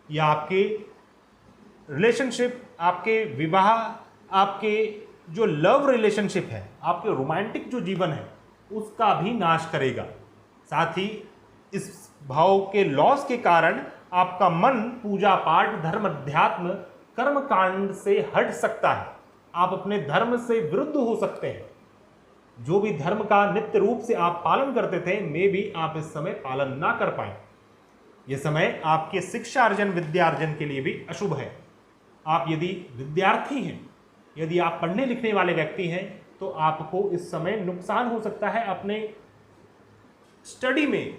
या आपके रिलेशनशिप, आपके विवाह, आपके जो लव रिलेशनशिप है, आपके रोमांटिक जो जीवन है, उसका भी नाश करेगा। साथ ही इस भाव के लॉस के कारण आपका मन पूजा पाठ, धर्म, अध्यात्म, कर्म कांड से हट सकता है। आप अपने धर्म से विरुद्ध हो सकते हैं। जो भी धर्म का नित्य रूप से आप पालन करते थे, मे भी आप इस समय पालन ना कर पाए। यह समय आपके शिक्षा अर्जन, विद्यार्जन के लिए भी अशुभ है। आप यदि विद्यार्थी हैं, यदि आप पढ़ने लिखने वाले व्यक्ति हैं, तो आपको इस समय नुकसान हो सकता है। अपने स्टडी में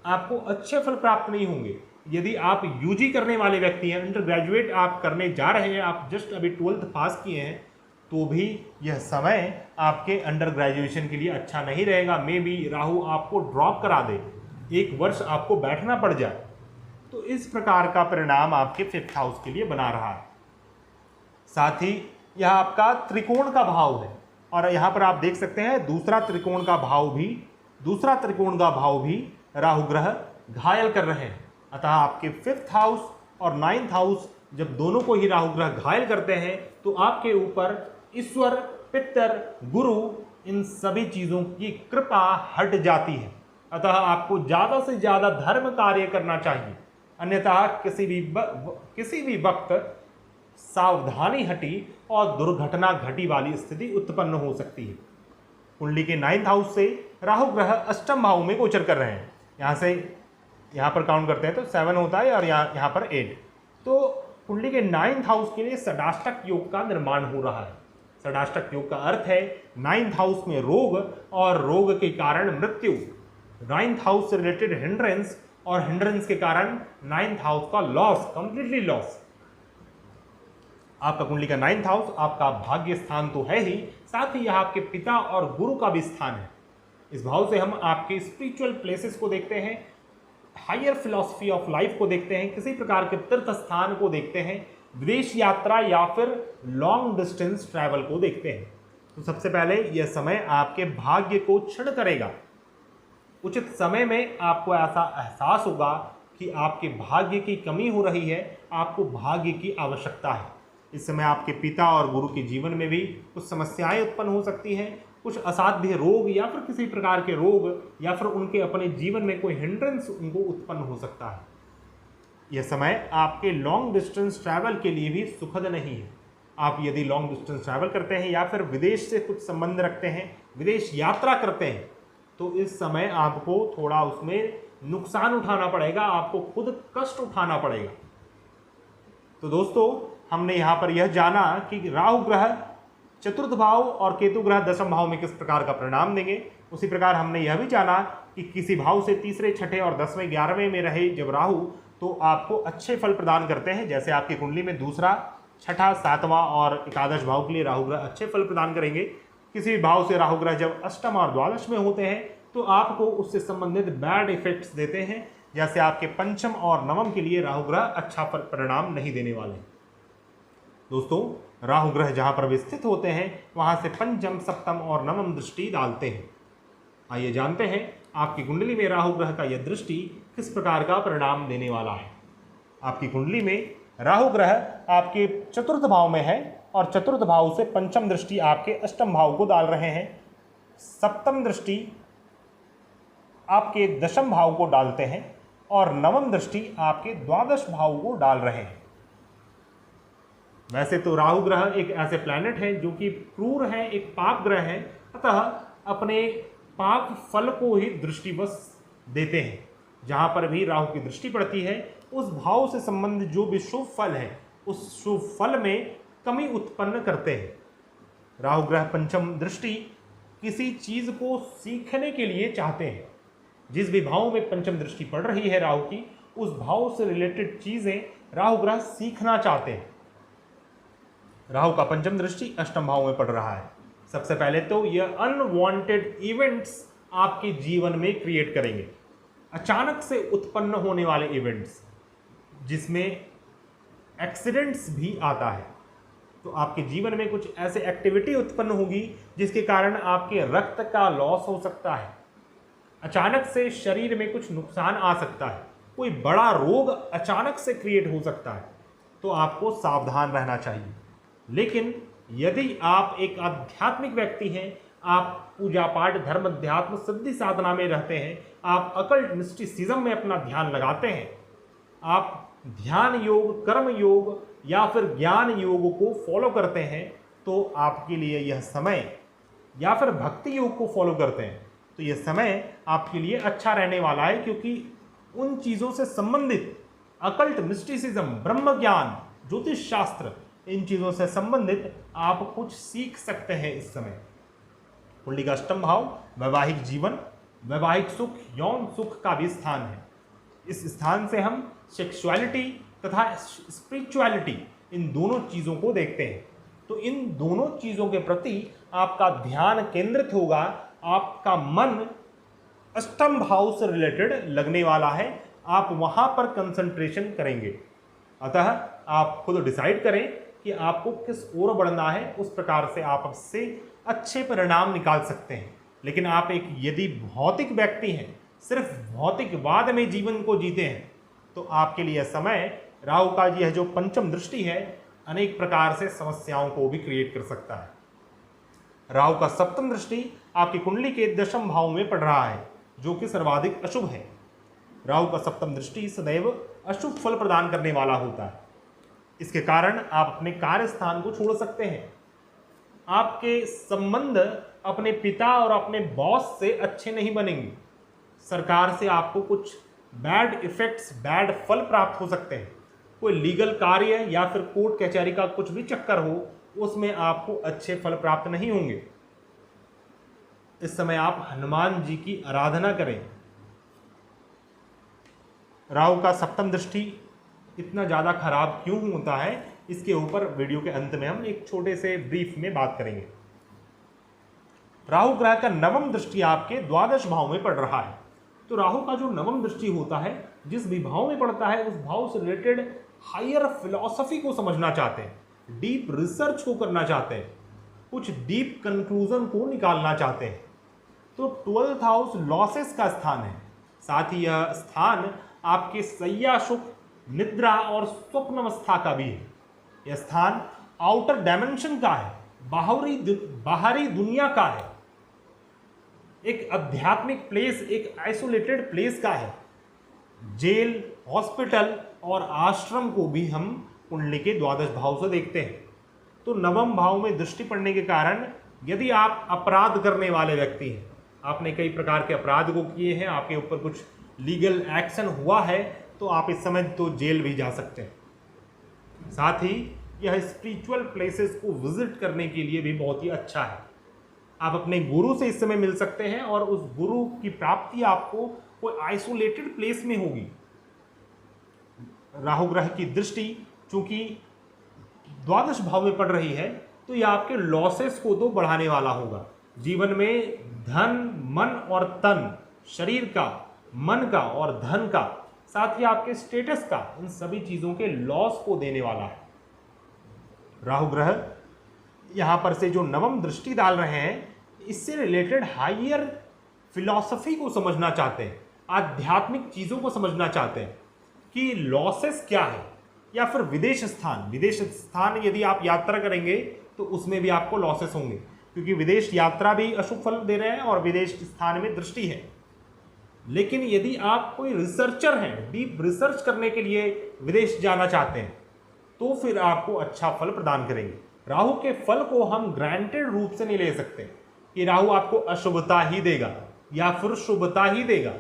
आपको अच्छे फल प्राप्त नहीं होंगे। यदि आप यूजी करने वाले व्यक्ति हैं, अंडर ग्रेजुएट आप करने जा रहे हैं, आप जस्ट अभी 12th पास किए हैं, तो भी यह समय आपके अंडर ग्रेजुएशन के लिए अच्छा नहीं रहेगा। मे बी राहु आपको ड्रॉप करा दे, 1 वर्ष आपको बैठना पड़ जाए। तो इस प्रकार का परिणाम आपके 5th हाउस के लिए बना रहा है। साथ ही यह आपका त्रिकोण का भाव है, और यहाँ पर आप देख सकते हैं दूसरा त्रिकोण का भाव भी राहु ग्रह घायल कर रहे हैं। अतः आपके 5th हाउस और 9th हाउस जब दोनों को ही राहु ग्रह घायल करते हैं, तो आपके ऊपर ईश्वर, पितर, गुरु, इन सभी चीज़ों की कृपा हट जाती है। अतः आपको ज़्यादा से ज़्यादा धर्म कार्य करना चाहिए, अन्यथा किसी भी वक्त सावधानी हटी और दुर्घटना घटी वाली स्थिति उत्पन्न हो सकती है। कुंडली के 9th हाउस से राहु ग्रह 8म भाव में गोचर कर रहे हैं। यहाँ पर काउंट करते हैं तो 7 होता है और यहाँ पर 8। तो कुंडली के 9th हाउस के लिए षडाष्टक योग का निर्माण हो रहा है। षडाष्टक योग का अर्थ है 9th हाउस में रोग और रोग के कारण मृत्यु, 9th हाउस से रिलेटेड हिंड्रेंस और हिंड्रेंस के कारण 9th हाउस का लॉस, कंप्लीटली लॉस। आपका कुंडली का 9th हाउस आपका भाग्य स्थान तो है ही, साथ ही यह आपके पिता और गुरु का भी स्थान है। इस भाव से हम आपके स्पिरिचुअल प्लेसेस को देखते हैं, हायर फिलॉसफी ऑफ लाइफ को देखते हैं, किसी प्रकार के तीर्थ स्थान को देखते हैं, विदेश यात्रा या फिर लॉन्ग डिस्टेंस ट्रैवल को देखते हैं। तो सबसे पहले यह समय आपके भाग्य को क्षीण करेगा। उचित समय में आपको ऐसा एहसास होगा कि आपके भाग्य की कमी हो रही है, आपको भाग्य की आवश्यकता है। इस समय आपके पिता और गुरु के जीवन में भी कुछ समस्याएं उत्पन्न हो सकती हैं, कुछ असाध्य रोग या फिर किसी प्रकार के रोग या फिर उनके अपने जीवन में कोई हिंड्रेंस उनको उत्पन्न हो सकता है। यह समय आपके लॉन्ग डिस्टेंस ट्रैवल के लिए भी सुखद नहीं है। आप यदि लॉन्ग डिस्टेंस ट्रैवल करते हैं या फिर विदेश से कुछ संबंध रखते हैं, विदेश यात्रा करते हैं, तो इस समय आपको थोड़ा उसमें नुकसान उठाना पड़ेगा, आपको खुद कष्ट उठाना पड़ेगा। तो दोस्तों, हमने यहाँ पर यह जाना कि राहु ग्रह चतुर्थ भाव और केतु ग्रह दशम भाव में किस प्रकार का परिणाम देंगे। उसी प्रकार हमने यह भी जाना कि किसी भाव से तीसरे, छठे और 10वें, 11वें में रहे जब राहु, तो आपको अच्छे फल प्रदान करते हैं। जैसे आपकी कुंडली में दूसरा, छठा, 7वां और एकादश भाव के लिए राहु ग्रह अच्छे फल प्रदान करेंगे। किसी भी भाव से राहु ग्रह जब अष्टम और द्वादश में होते हैं तो आपको उससे संबंधित बैड इफेक्ट्स देते हैं। जैसे आपके पंचम और नवम के लिए राहु ग्रह अच्छा परिणाम नहीं देने वाले। दोस्तों, राहु ग्रह जहां पर स्थित होते हैं वहां से पंचम, सप्तम और नवम दृष्टि डालते हैं। आइए जानते हैं आपकी कुंडली में राहु ग्रह का यह दृष्टि किस प्रकार का परिणाम देने वाला है। आपकी कुंडली में राहु ग्रह आपके चतुर्थ भाव में है और चतुर्थ भाव से पंचम दृष्टि आपके अष्टम भाव को डाल रहे हैं। सप्तम दृष्टि आपके दशम भाव को डालते हैं और नवम दृष्टि आपके द्वादश भाव को डाल रहे हैं। वैसे तो राहु ग्रह एक ऐसे प्लैनेट है जो कि क्रूर है, एक पाप ग्रह है, अतः अपने पाप फल को ही दृष्टिवश देते हैं। जहां पर भी राहु की दृष्टि पड़ती है उस भाव से संबंधित जो भी शुभ फल है उस शुभ फल में कमी उत्पन्न करते हैं। राहु ग्रह पंचम दृष्टि किसी चीज को सीखने के लिए चाहते हैं। जिस भी भाव में पंचम दृष्टि पड़ रही है राहु की, उस भाव से रिलेटेड चीजें राहु ग्रह सीखना चाहते हैं। राहु का पंचम दृष्टि अष्टम भाव में पड़ रहा है। सबसे पहले तो यह अनवांटेड इवेंट्स आपके जीवन में क्रिएट करेंगे। अचानक से उत्पन्न होने वाले इवेंट्स जिसमें एक्सीडेंट्स भी आता है, तो आपके जीवन में कुछ ऐसे एक्टिविटी उत्पन्न होगी जिसके कारण आपके रक्त का लॉस हो सकता है। अचानक से शरीर में कुछ नुकसान आ सकता है, कोई बड़ा रोग अचानक से क्रिएट हो सकता है, तो आपको सावधान रहना चाहिए। लेकिन यदि आप एक आध्यात्मिक व्यक्ति हैं, आप पूजा पाठ, धर्म, अध्यात्म, सिद्धि साधना में रहते हैं, आप अकल्ट मिस्टिसिज्म में अपना ध्यान लगाते हैं, आप ध्यान योग, कर्म योग या फिर ज्ञान योग को फॉलो करते हैं, तो आपके लिए यह समय, या फिर भक्ति योग को फॉलो करते हैं तो यह समय आपके लिए अच्छा रहने वाला है। क्योंकि उन चीज़ों से संबंधित अकल्ट मिस्टिसिज्म, ब्रह्म ज्ञान, ज्योतिष शास्त्र, इन चीज़ों से संबंधित आप कुछ सीख सकते हैं इस समय। कुंडली का अष्टम भाव वैवाहिक जीवन, वैवाहिक सुख, यौन सुख का भी स्थान है। इस स्थान से हम सेक्सुअलिटी तथा स्पिरिचुअलिटी, इन दोनों चीज़ों को देखते हैं। तो इन दोनों चीज़ों के प्रति आपका ध्यान केंद्रित होगा, आपका मन अष्टम भाव से रिलेटेड लगने वाला है, आप वहाँ पर कंसंट्रेशन करेंगे। अतः आप खुद डिसाइड करें कि आपको किस ओर बढ़ना है, उस प्रकार से आप इससे अच्छे परिणाम निकाल सकते हैं। लेकिन आप एक यदि भौतिक व्यक्ति हैं, सिर्फ भौतिकवाद में जीवन को जीते हैं, तो आपके लिए समय राहु का यह जो पंचम दृष्टि है अनेक प्रकार से समस्याओं को भी क्रिएट कर सकता है। राहु का सप्तम दृष्टि आपकी कुंडली के दशम भाव में पड़ रहा है, जो कि सर्वाधिक अशुभ है। राहु का सप्तम दृष्टि सदैव अशुभ फल प्रदान करने वाला होता है। इसके कारण आप अपने कार्य स्थान को छोड़ सकते हैं। आपके संबंध अपने पिता और अपने बॉस से अच्छे नहीं बनेंगे। सरकार से आपको कुछ बैड इफेक्ट्स, बैड फल प्राप्त हो सकते हैं। कोई लीगल कार्य या फिर कोर्ट कचहरी का कुछ भी चक्कर हो, उसमें आपको अच्छे फल प्राप्त नहीं होंगे। इस समय आप हनुमान जी की आराधना करें। राहु का सप्तम दृष्टि इतना ज़्यादा खराब क्यों होता है, इसके ऊपर वीडियो के अंत में हम एक छोटे से ब्रीफ में बात करेंगे। राहु ग्रह का नवम दृष्टि आपके द्वादश भाव में पड़ रहा है। तो राहु का जो नवम दृष्टि होता है, जिस भी भाव में पड़ता है उस भाव से रिलेटेड हायर फिलॉसफी को समझना चाहते हैं, डीप रिसर्च को करना चाहते हैं, कुछ डीप कंक्लूजन को निकालना चाहते हैं, तो 12th हाउस लॉसेस का स्थान है। साथ ही यह स्थान आपके सैया सुख, निद्रा और स्वप्न अवस्था का भी है। यह स्थान आउटर डायमेंशन का है, बाहरी दुनिया का है, एक आध्यात्मिक प्लेस, एक आइसोलेटेड प्लेस का है। जेल, हॉस्पिटल और आश्रम को भी हम कुंडली के द्वादश भाव से देखते हैं। तो नवम भाव में दृष्टि पड़ने के कारण यदि आप अपराध करने वाले व्यक्ति हैं, आपने कई प्रकार के अपराध को किए हैं, आपके ऊपर कुछ लीगल एक्शन हुआ है, तो आप इस समय तो जेल भी जा सकते हैं। साथ ही यह स्पिरिचुअल प्लेसेस को विजिट करने के लिए भी बहुत ही अच्छा है। आप अपने गुरु से इस समय मिल सकते हैं और उस गुरु की प्राप्ति आपको कोई आइसोलेटेड प्लेस में होगी। राहु ग्रह की दृष्टि चूंकि द्वादश भाव में पड़ रही है, तो यह आपके लॉसेस को तो बढ़ाने वाला होगा। जीवन में धन, मन और तन, शरीर का, मन का और धन का, साथ ही आपके स्टेटस का, इन सभी चीजों के लॉस को देने वाला है। राहु ग्रह यहां पर से जो नवम दृष्टि डाल रहे हैं, इससे रिलेटेड हायर फिलॉसफी को समझना चाहते हैं, आध्यात्मिक चीजों को समझना चाहते हैं कि लॉसेस क्या है, या फिर विदेश स्थान यदि आप यात्रा करेंगे तो उसमें भी आपको लॉसेस होंगे, क्योंकि विदेश यात्रा भी अशुभ फल दे रहे हैं और विदेश स्थान में दृष्टि है। लेकिन यदि आप कोई रिसर्चर हैं, डीप रिसर्च करने के लिए विदेश जाना चाहते हैं, तो फिर आपको अच्छा फल प्रदान करेंगे। राहु के फल को हम ग्रांटेड रूप से नहीं ले सकते कि राहु आपको अशुभता ही देगा या फिर शुभता ही देगा।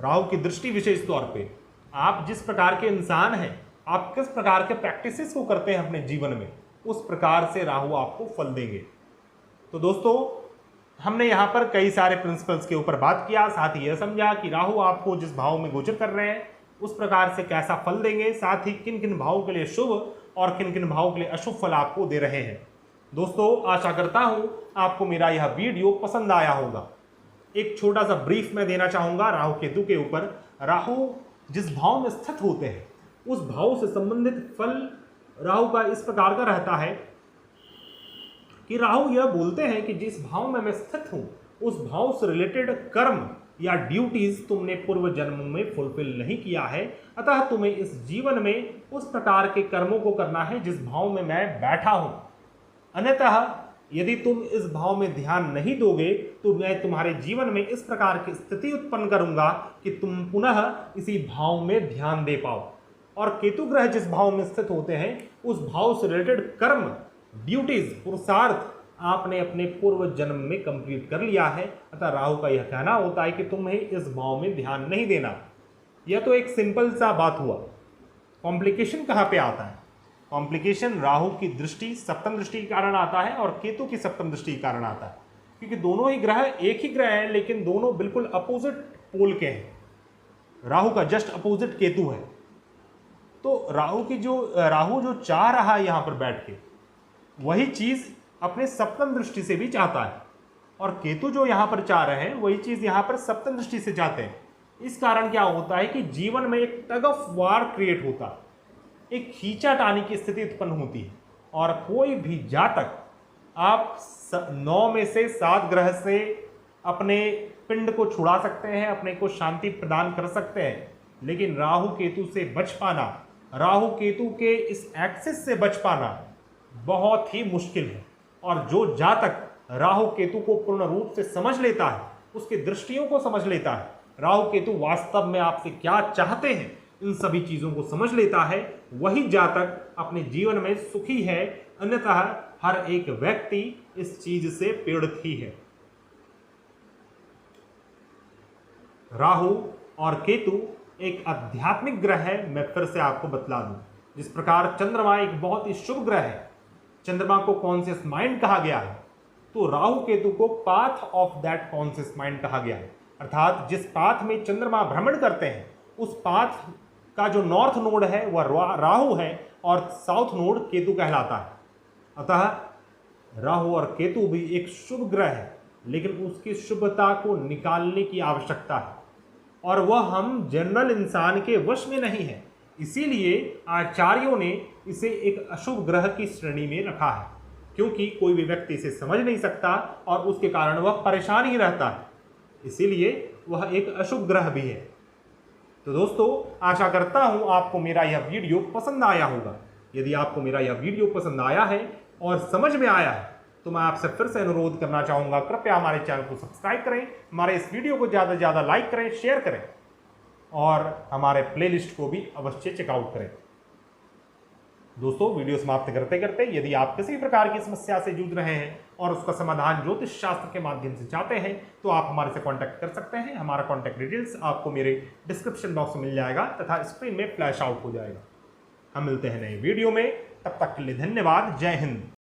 राहु की दृष्टि विशेष तौर पे आप जिस प्रकार के इंसान हैं, आप किस प्रकार के प्रैक्टिसेस को करते हैं अपने जीवन में, उस प्रकार से राहु आपको फल देंगे। तो दोस्तों, हमने यहाँ पर कई सारे प्रिंसिपल्स के ऊपर बात किया, साथ ही यह समझा कि राहु आपको जिस भाव में गोचर कर रहे हैं उस प्रकार से कैसा फल देंगे, साथ ही किन किन भावों के लिए शुभ और किन किन भावों के लिए अशुभ फल आपको दे रहे हैं। दोस्तों, आशा करता हूं आपको मेरा यह वीडियो पसंद आया होगा। एक छोटा सा ब्रीफ मैं देना चाहूंगा राहु केतु के ऊपर। राहु जिस भाव में स्थित होते हैं उस भाव से संबंधित फल राहु का इस प्रकार का रहता है कि राहु यह बोलते हैं कि जिस भाव में मैं स्थित हूं उस भाव से रिलेटेड कर्म या ड्यूटीज तुमने पूर्व जन्म में फुलफिल नहीं किया है, अतः तुम्हें इस जीवन में उस प्रकार के कर्मों को करना है जिस भाव में मैं बैठा हूं। अन्यतः यदि तुम इस भाव में ध्यान नहीं दोगे तो मैं तुम्हारे जीवन में इस प्रकार की स्थिति उत्पन्न करूंगा कि तुम पुनः इसी भाव में ध्यान दे पाओ। और केतु ग्रह जिस भाव में स्थित होते हैं उस भाव से रिलेटेड कर्म, ड्यूटीज, पुरुषार्थ आपने अपने पूर्व जन्म में कंप्लीट कर लिया है, अतः राहु का यह कहना होता है कि तुम्हें इस भाव में ध्यान नहीं देना। यह तो एक सिंपल सा बात हुआ। कॉम्प्लिकेशन कहाँ पे आता है? कॉम्प्लिकेशन राहु की दृष्टि सप्तम दृष्टि के कारण आता है और केतु की सप्तम दृष्टि के कारण आता है, क्योंकि दोनों ही ग्रह एक ही ग्रह हैं लेकिन दोनों बिल्कुल अपोजिट पोल के हैं। राहु का जस्ट अपोजिट केतु है। तो राहु जो चाह रहा है यहाँ पर बैठ के, वही चीज अपने सप्तम दृष्टि से भी चाहता है, और केतु जो यहाँ पर चाह रहे हैं वही चीज यहाँ पर सप्तम दृष्टि से चाहते हैं। इस कारण क्या होता है कि जीवन में एक टग ऑफ वार क्रिएट होता है, एक खींचातानी की स्थिति उत्पन्न होती है, और कोई भी जातक आप 9 में से 7 ग्रह से अपने पिंड को छुड़ा सकते हैं, अपने को शांति प्रदान कर सकते हैं, लेकिन राहु केतु से बच पाना, राहु केतु के इस एक्सेस से बच पाना बहुत ही मुश्किल है। और जो जातक राहु केतु को पूर्ण रूप से समझ लेता है, उसकी दृष्टियों को समझ लेता है, राहु केतु वास्तव में आपसे क्या चाहते हैं, इन सभी चीजों को समझ लेता है, वही जातक अपने जीवन में सुखी है। अन्यथा हर एक व्यक्ति इस चीज से पीड़ित ही है। राहु और केतु एक आध्यात्मिक ग्रह है, मैं फिर से आपको बतला दूं। जिस प्रकार चंद्रमा एक बहुत ही शुभ ग्रह है, चंद्रमा को कॉन्शियस माइंड कहा गया है, तो राहु केतु को path of that conscious mind कहा गया है। अर्थात जिस पाथ में चंद्रमा भ्रमण करते हैं उस पाथ का जो नॉर्थ नोड है वह राहु है और साउथ नोड केतु कहलाता है। अतः राहु और केतु भी एक शुभ ग्रह है, लेकिन उसकी शुभता को निकालने की आवश्यकता है, और वह हम जनरल इंसान के वश में नहीं है। इसीलिए आचार्यों ने इसे एक अशुभ ग्रह की श्रेणी में रखा है, क्योंकि कोई भी व्यक्ति इसे समझ नहीं सकता और उसके कारण वह परेशान ही रहता है, इसीलिए वह एक अशुभ ग्रह भी है। तो दोस्तों, आशा करता हूं आपको मेरा यह वीडियो पसंद आया होगा। यदि आपको मेरा यह वीडियो पसंद आया है और समझ में आया है तो मैं आपसे फिर से अनुरोध करना चाहूँगा, कृपया हमारे चैनल को सब्सक्राइब करें, हमारे इस वीडियो को ज़्यादा से ज़्यादा लाइक करें, शेयर करें और हमारे प्लेलिस्ट को भी अवश्य चेकआउट करें। दोस्तों, वीडियो समाप्त करते करते यदि आप किसी प्रकार की समस्या से जूझ रहे हैं और उसका समाधान ज्योतिष शास्त्र के माध्यम से चाहते हैं तो आप हमारे से कांटेक्ट कर सकते हैं। हमारा कांटेक्ट डिटेल्स आपको मेरे डिस्क्रिप्शन बॉक्स में मिल जाएगा तथा स्क्रीन में फ्लैश आउट हो जाएगा। हम मिलते हैं नए वीडियो में, तब तक के लिए धन्यवाद। जय हिंद।